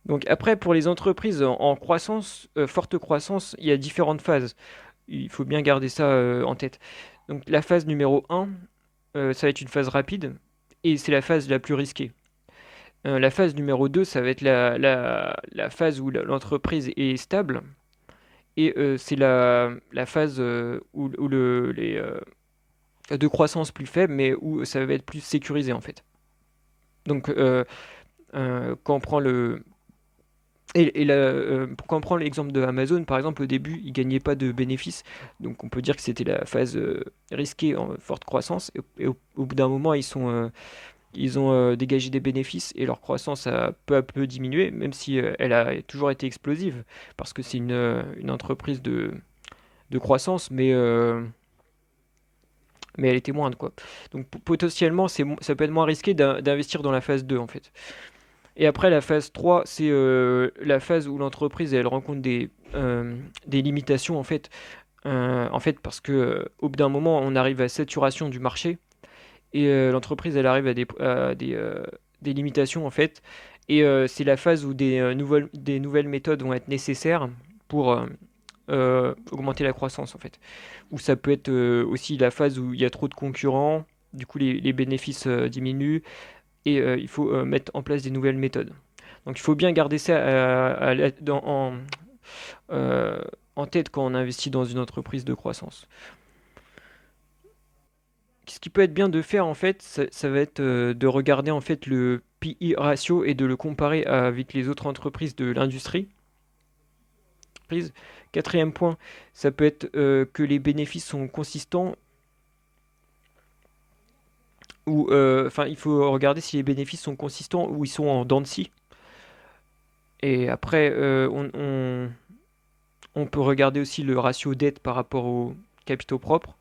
Donc après, pour les entreprises en croissance, forte croissance, il y a différentes phases. Il faut bien garder ça en tête. Donc la phase numéro un, ça va être une phase rapide, et c'est la phase la plus risquée. La phase numéro 2, ça va être la phase où l'entreprise est stable. Et c'est la phase où de croissance plus faible, mais où ça va être plus sécurisé en fait. Donc quand on prend quand on prend l'exemple de Amazon, par exemple, au début, ils gagnaient pas de bénéfices. Donc on peut dire que c'était la phase risquée en forte croissance. Et au bout d'un moment, ils ont dégagé des bénéfices et leur croissance a peu à peu diminué, même si elle a toujours été explosive, parce que c'est une entreprise de croissance, mais elle était moindre, quoi. Donc potentiellement, ça peut être moins risqué d'investir dans la phase 2 en fait. Et après, la phase 3 c'est la phase où l'entreprise, elle rencontre des limitations, en fait parce que au bout d'un moment, on arrive à saturation du marché, et l'entreprise elle arrive à des limitations en fait, et c'est la phase où des nouvelles méthodes vont être nécessaires pour augmenter la croissance en fait. Ou ça peut être aussi la phase où il y a trop de concurrents, du coup les bénéfices diminuent, et il faut mettre en place des nouvelles méthodes. Donc il faut bien garder ça euh, en tête quand on investit dans une entreprise de croissance. Ce qui peut être bien de faire en fait, ça va être de regarder en fait le PI ratio et de le comparer avec les autres entreprises de l'industrie. Quatrième point, ça peut être que les bénéfices sont consistants, ou enfin il faut regarder si les bénéfices sont consistants ou ils sont en dents de scie. Et après, on peut regarder aussi le ratio dette par rapport aux capitaux propres,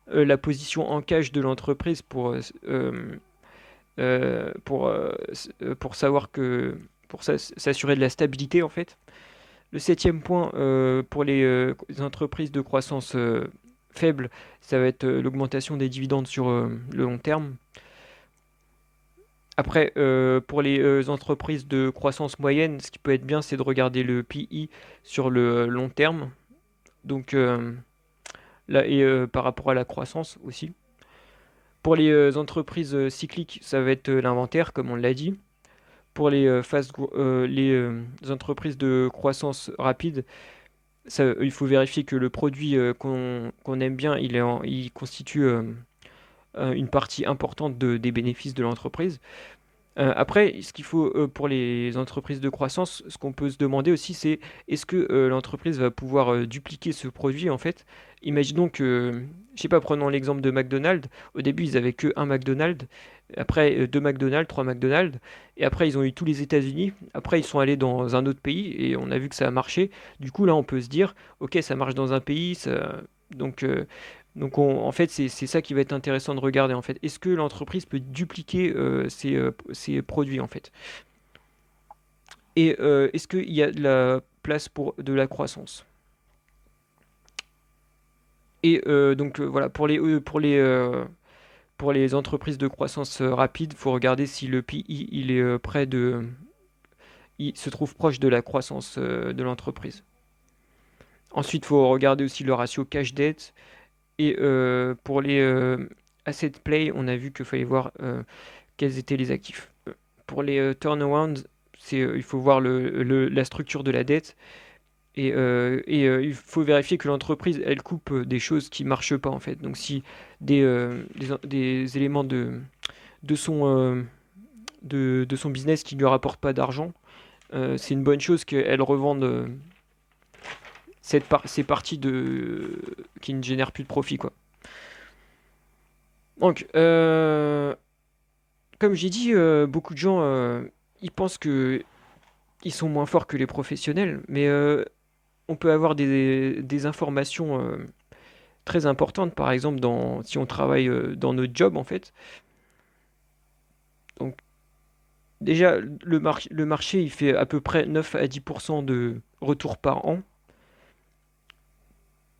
la position en cash de l'entreprise pour savoir s'assurer de la stabilité en fait. Le septième point pour les entreprises de croissance faible, ça va être l'augmentation des dividendes sur le long terme. Après, pour les entreprises de croissance moyenne, ce qui peut être bien, c'est de regarder le PI sur le long terme. Donc là, et par rapport à la croissance aussi. Pour les entreprises cycliques, ça va être l'inventaire, comme on l'a dit. Pour les entreprises de croissance rapide, il faut vérifier que le produit qu'on aime bien, il constitue une partie importante des bénéfices de l'entreprise. Après, ce qu'il faut pour les entreprises de croissance, ce qu'on peut se demander aussi, c'est est-ce que l'entreprise va pouvoir dupliquer ce produit en fait. Imaginons que, je sais pas, prenons l'exemple de McDonald's. Au début, ils avaient que un McDonald's, après deux McDonald's, trois McDonald's, et après ils ont eu tous les États-Unis. Après, ils sont allés dans un autre pays et on a vu que ça a marché. Du coup, là, on peut se dire, ok, ça marche dans un pays, donc en fait, c'est ça qui va être intéressant de regarder en fait. Est-ce que l'entreprise peut dupliquer ses produits en fait? Et est-ce qu'il y a de la place pour de la croissance? Et donc voilà, pour les entreprises de croissance rapide, il faut regarder si le PI il est il se trouve proche de la croissance de l'entreprise. Ensuite, il faut regarder aussi le ratio cash debt. Et pour les asset play, on a vu qu'il fallait voir quels étaient les actifs. Pour les turnarounds, il faut voir la structure de la dette, il faut vérifier que l'entreprise elle coupe des choses qui marchent pas en fait. Donc si des éléments de son de son business qui ne lui rapportent pas d'argent, c'est une bonne chose qu'elle revende ces parties qui ne génèrent plus de profit, quoi. Donc, comme j'ai dit, beaucoup de gens, ils pensent que ils sont moins forts que les professionnels, mais on peut avoir des informations très importantes, par exemple, si on travaille dans notre job, en fait. Donc, déjà, le marché, il fait à peu près 9 à 10% de retour par an.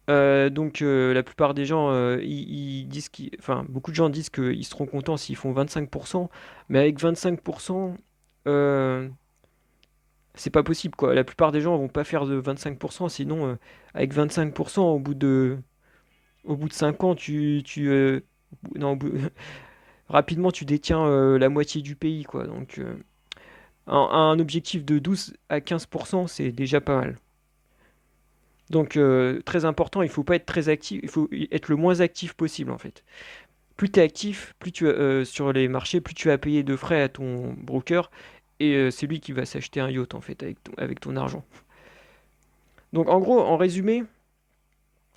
Donc, la plupart des gens, ils disent enfin, beaucoup de gens disent qu'ils seront contents s'ils font 25%, mais avec 25%, euh, c'est pas possible, quoi. La plupart des gens vont pas faire de 25%, sinon, avec 25%, au bout de 5 ans, non, rapidement, tu détiens la moitié du pays, quoi. Donc, un objectif de 12 à 15%, c'est déjà pas mal. Donc, très important, il faut pas être très actif, il faut être le moins actif possible, en fait. Plus tu es actif, sur les marchés, plus tu vas payer de frais à ton broker, et c'est lui qui va s'acheter un yacht, en fait, avec ton argent. Donc, en gros, en résumé,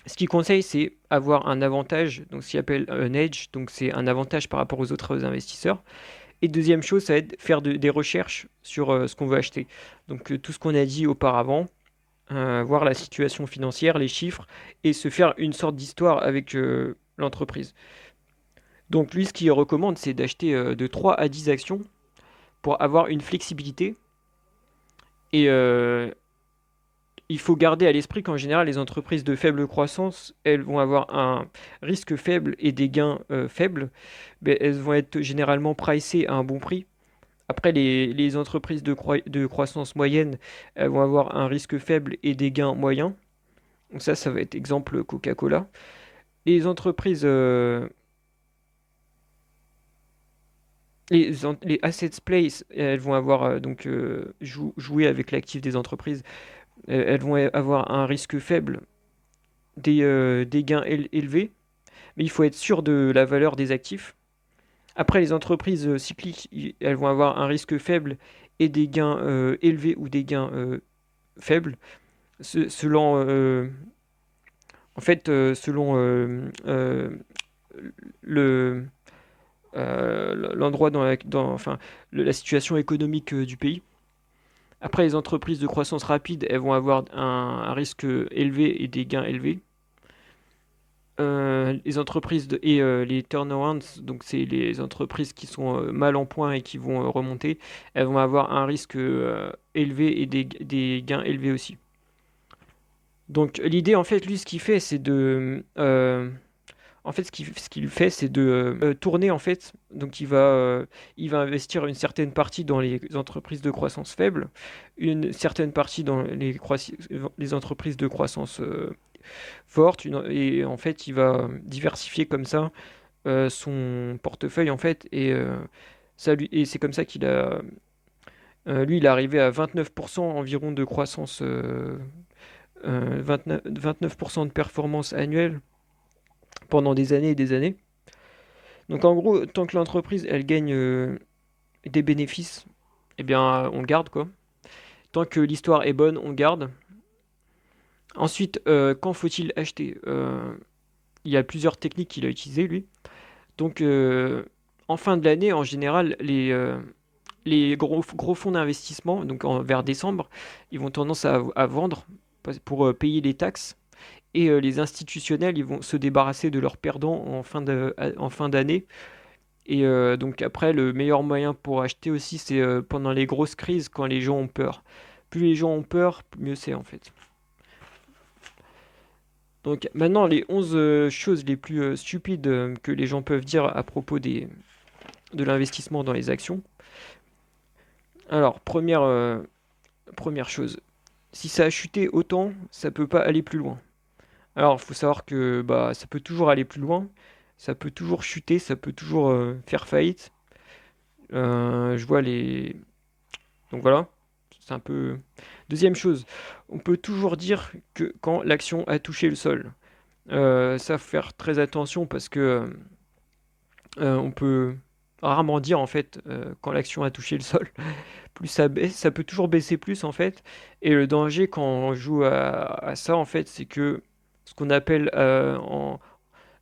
ce qu'il conseille, c'est avoir un avantage, donc ce qu'il appelle un edge, donc c'est un avantage par rapport aux autres investisseurs. Et deuxième chose, ça va être faire des recherches sur ce qu'on veut acheter. Donc tout ce qu'on a dit auparavant, voir la situation financière, les chiffres, et se faire une sorte d'histoire avec l'entreprise. Donc lui, ce qu'il recommande, c'est d'acheter de 3 à 10 actions pour avoir une flexibilité. Et il faut garder à l'esprit qu'en général, les entreprises de faible croissance, elles vont avoir un risque faible et des gains faibles. Mais elles vont être généralement pricées à un bon prix. Après, les entreprises de croissance moyenne, elles vont avoir un risque faible et des gains moyens. Donc ça va être exemple Coca-Cola. Les entreprises, les assets plays, elles vont avoir donc jouer avec l'actif des entreprises. Elles vont avoir un risque faible, des gains élevés, mais il faut être sûr de la valeur des actifs. Après, les entreprises cycliques, elles vont avoir un risque faible et des gains élevés ou des gains faibles, selon, en fait, selon le, l'endroit enfin, la situation économique du pays. Après, les entreprises de croissance rapide, elles vont avoir un risque élevé et des gains élevés. Les entreprises et les turnarounds, donc c'est les entreprises qui sont mal en point et qui vont remonter, elles vont avoir un risque élevé et des gains élevés aussi. Donc l'idée, en fait, lui, ce qu'il fait, c'est en fait, ce qu'il fait, c'est de tourner, en fait. Donc il va investir une certaine partie dans les entreprises de croissance faible, une certaine partie dans les entreprises de croissance forte, et en fait, il va diversifier comme ça son portefeuille, en fait, et c'est comme ça lui, il est arrivé à 29% environ de croissance, 29% de performance annuelle pendant des années et des années. Donc en gros, tant que l'entreprise, elle gagne des bénéfices, eh bien, on garde, quoi. Tant que l'histoire est bonne, on garde. Ensuite, quand faut-il acheter Il y a plusieurs techniques qu'il a utilisées, lui. Donc, en fin de l'année, en général, les gros fonds d'investissement, donc vers décembre, ils vont tendance à vendre pour payer les taxes. Et les institutionnels, ils vont se débarrasser de leurs perdants en fin d'année. Et donc après, le meilleur moyen pour acheter aussi, c'est pendant les grosses crises, quand les gens ont peur. Plus les gens ont peur, mieux c'est, en fait. Donc maintenant, les 11 choses les plus stupides que les gens peuvent dire à propos de l'investissement dans les actions. Alors, première chose, si ça a chuté autant, ça peut pas aller plus loin. Alors, il faut savoir que bah, ça peut toujours aller plus loin, ça peut toujours chuter, ça peut toujours faire faillite. Je vois les... Donc voilà, c'est un peu... Deuxième chose, on peut toujours dire que quand l'action a touché le sol. Ça, faut faire très attention parce que on peut... rarement dire en fait quand l'action a touché le sol. Plus ça baisse, ça peut toujours baisser plus en fait. Et le danger quand on joue à ça en fait, c'est que ce qu'on appelle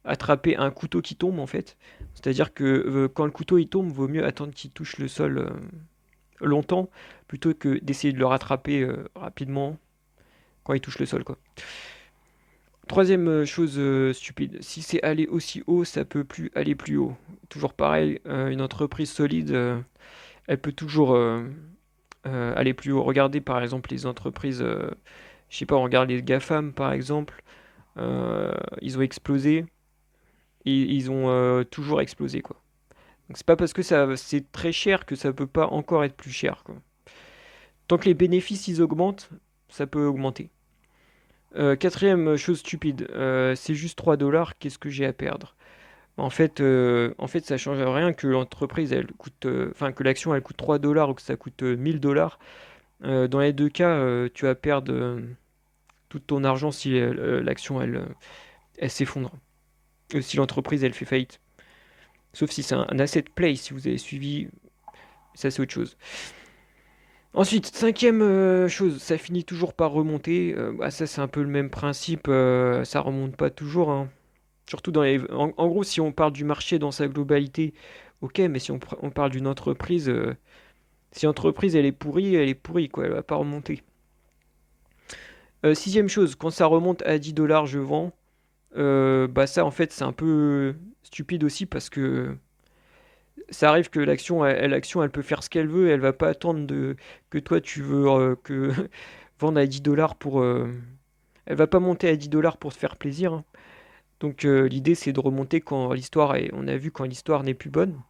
attraper un couteau qui tombe en fait. C'est-à-dire que quand le couteau il tombe, vaut mieux attendre qu'il touche le sol longtemps plutôt que d'essayer de le rattraper rapidement quand il touche le sol quoi. Troisième chose stupide, si c'est aller aussi haut, ça peut plus aller plus haut. Toujours pareil, une entreprise solide, elle peut toujours aller plus haut. Regardez par exemple les entreprises, je sais pas, on regarde les GAFAM par exemple, ils ont explosé et ils ont toujours explosé quoi. Donc c'est pas parce que ça c'est très cher que ça peut pas encore être plus cher quoi. Tant que les bénéfices ils augmentent, ça peut augmenter. Quatrième chose stupide, c'est juste 3 dollars, qu'est-ce que j'ai à perdre? En fait, ça change rien que l'entreprise elle coûte, enfin que l'action elle coûte 3 dollars ou que ça coûte 1000 dollars. Dans les deux cas, tu vas perdre tout ton argent si l'action elle s'effondre. Si l'entreprise elle fait faillite. Sauf si c'est un asset play, si vous avez suivi, ça c'est autre chose. Ensuite, cinquième chose, ça finit toujours par remonter. Bah, ça c'est un peu le même principe, ça remonte pas toujours, hein. Surtout en gros, si on parle du marché dans sa globalité, ok, mais si on parle d'une entreprise, si l'entreprise elle est pourrie, quoi, elle va pas remonter. Sixième chose, quand ça remonte à 10 dollars, je vends. Bah ça, en fait, c'est un peu stupide aussi parce que ça arrive que l'action, elle peut faire ce qu'elle veut, elle va pas attendre que toi tu veux que vendre à 10 dollars pour. Elle va pas monter à 10 dollars pour se faire plaisir, hein. Donc l'idée c'est de remonter quand l'histoire est, on a vu quand l'histoire n'est plus bonne.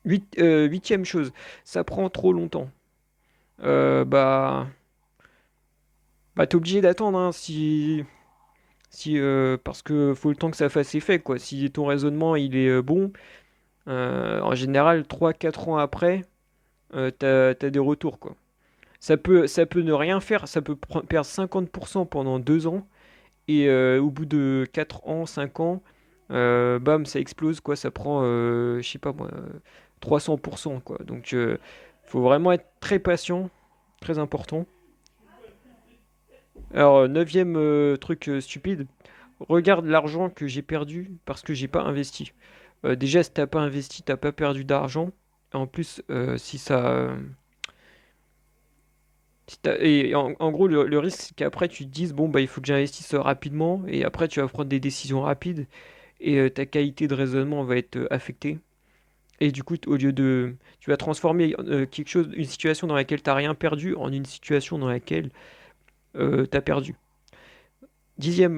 Huitième chose, ça prend trop longtemps. Euh, bah, bah t'es obligé d'attendre hein, si parce que faut le temps que ça fasse effet quoi. Si ton raisonnement il est bon, en général 3 4 ans après, t'as des retours quoi. Ça peut ne rien faire, ça peut perdre 50% pendant 2 ans et au bout de 4 ans, 5 ans, bam, ça explose quoi, ça prend, je sais pas moi, 300% quoi. Donc faut vraiment être très patient, très important. Alors, neuvième truc stupide, regarde l'argent que j'ai perdu parce que j'ai pas investi. Déjà, si t'as pas investi, t'as pas perdu d'argent. En plus, si ça. Et en gros, le risque, c'est qu'après, tu te dises, bon, bah, il faut que j'investisse rapidement, et après, tu vas prendre des décisions rapides, et ta qualité de raisonnement va être affectée. Et du coup, au lieu de. Tu vas transformer quelque chose, une situation dans laquelle t'as rien perdu en une situation dans laquelle t'as perdu. Dixième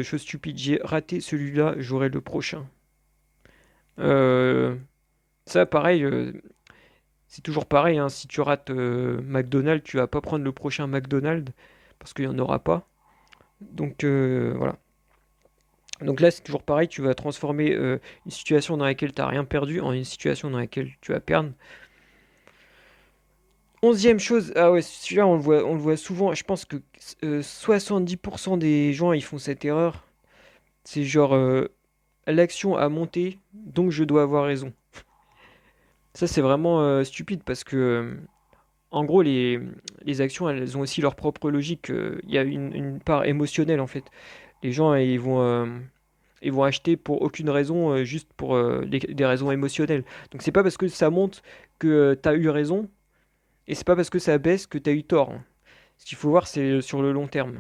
chose stupide, j'ai raté celui-là, j'aurai le prochain. Euh, Ça, pareil, c'est toujours pareil, hein, si tu rates McDonald's, tu vas pas prendre le prochain McDonald's parce qu'il n'y en aura pas. Donc voilà. Donc là, c'est toujours pareil, tu vas transformer une situation dans laquelle tu n'as rien perdu en une situation dans laquelle tu vas perdre. Onzième chose, ah ouais, celui-là on le voit souvent, je pense que 70% des gens ils font cette erreur. C'est genre l'action a monté, donc je dois avoir raison. Ça c'est vraiment stupide parce que en gros les actions elles ont aussi leur propre logique. Il y a une part émotionnelle en fait. Les gens ils vont acheter pour aucune raison, juste pour des raisons émotionnelles. Donc c'est pas parce que ça monte que tu as eu raison, et c'est pas parce que ça baisse que tu as eu tort, hein. Ce qu'il faut voir, c'est sur le long terme.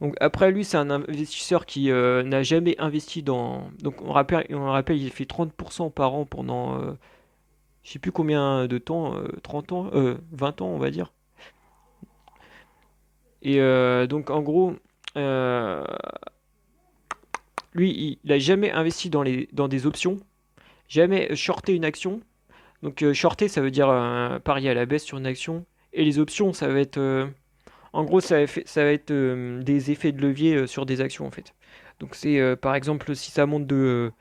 Donc après, lui, c'est un investisseur qui n'a jamais investi dans. Donc on rappelle, il fait 30% par an pendant je sais plus combien de temps, 30 ans, 20 ans, on va dire. Et donc en gros, euh, lui, il a jamais investi dans des options, jamais shorté une action. Donc shorter, ça veut dire parier à la baisse sur une action. Et les options, ça va être, en gros, ça va être des effets de levier sur des actions en fait. Donc c'est par exemple si ça monte de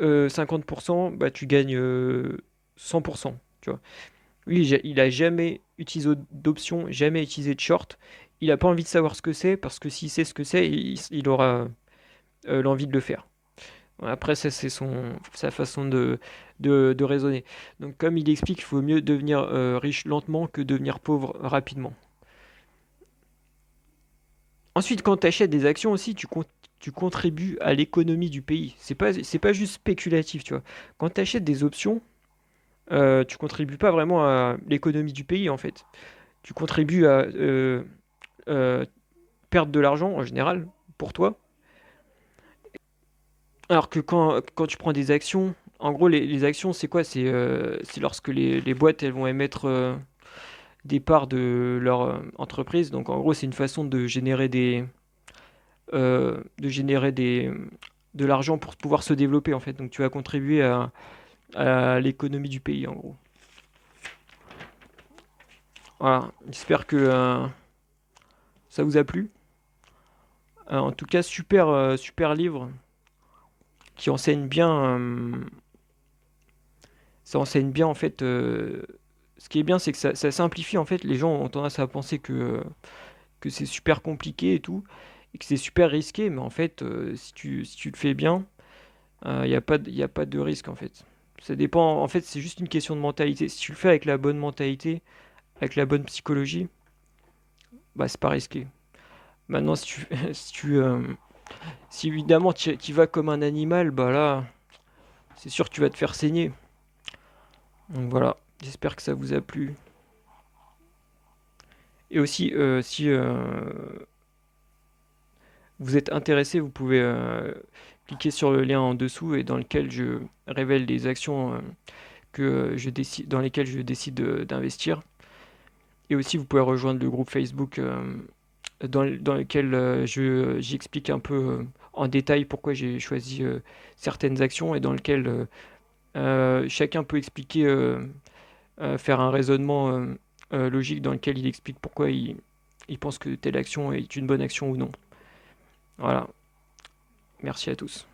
50%, bah tu gagnes 100%. Tu vois. Lui, il a jamais utilisé d'options, jamais utilisé de short. Il a pas envie de savoir ce que c'est parce que s'il sait ce que c'est, il aura l'envie de le faire. Après, ça, c'est sa façon de raisonner. Donc, comme il explique, il faut mieux devenir riche lentement que devenir pauvre rapidement. Ensuite, quand tu achètes des actions aussi, tu contribues à l'économie du pays. C'est pas juste spéculatif, tu vois. Quand tu achètes des options, tu contribues pas vraiment à l'économie du pays, en fait. Tu contribues à euh, perdre de l'argent, en général, pour toi. Alors que quand tu prends des actions, en gros, les actions, c'est quoi? C'est lorsque les boîtes, elles vont émettre des parts de leur entreprise. Donc, en gros, c'est une façon de générer de l'argent pour pouvoir se développer, en fait. Donc, tu vas contribuer à l'économie du pays, en gros. Voilà. J'espère que ça vous a plu. En tout cas, super livre qui enseigne bien. Ça enseigne bien, en fait. Ce qui est bien, c'est que ça simplifie, en fait. Les gens ont tendance à penser que c'est super compliqué et tout, et que c'est super risqué, mais en fait, si tu le fais bien, y a pas de risque, en fait. Ça dépend, en fait, c'est juste une question de mentalité. Si tu le fais avec la bonne mentalité, avec la bonne psychologie, bah, c'est pas risqué. Maintenant, si évidemment tu vas comme un animal, bah là, c'est sûr que tu vas te faire saigner. Donc voilà, j'espère que ça vous a plu. Et aussi, si vous êtes intéressé, vous pouvez cliquer sur le lien en dessous et dans lequel je révèle les actions dans lesquelles je décide d'investir. Et aussi, vous pouvez rejoindre le groupe Facebook dans lequel j'explique un peu en détail pourquoi j'ai choisi certaines actions et dans lequel chacun peut expliquer, faire un raisonnement logique dans lequel il explique pourquoi il pense que telle action est une bonne action ou non. Voilà, merci à tous.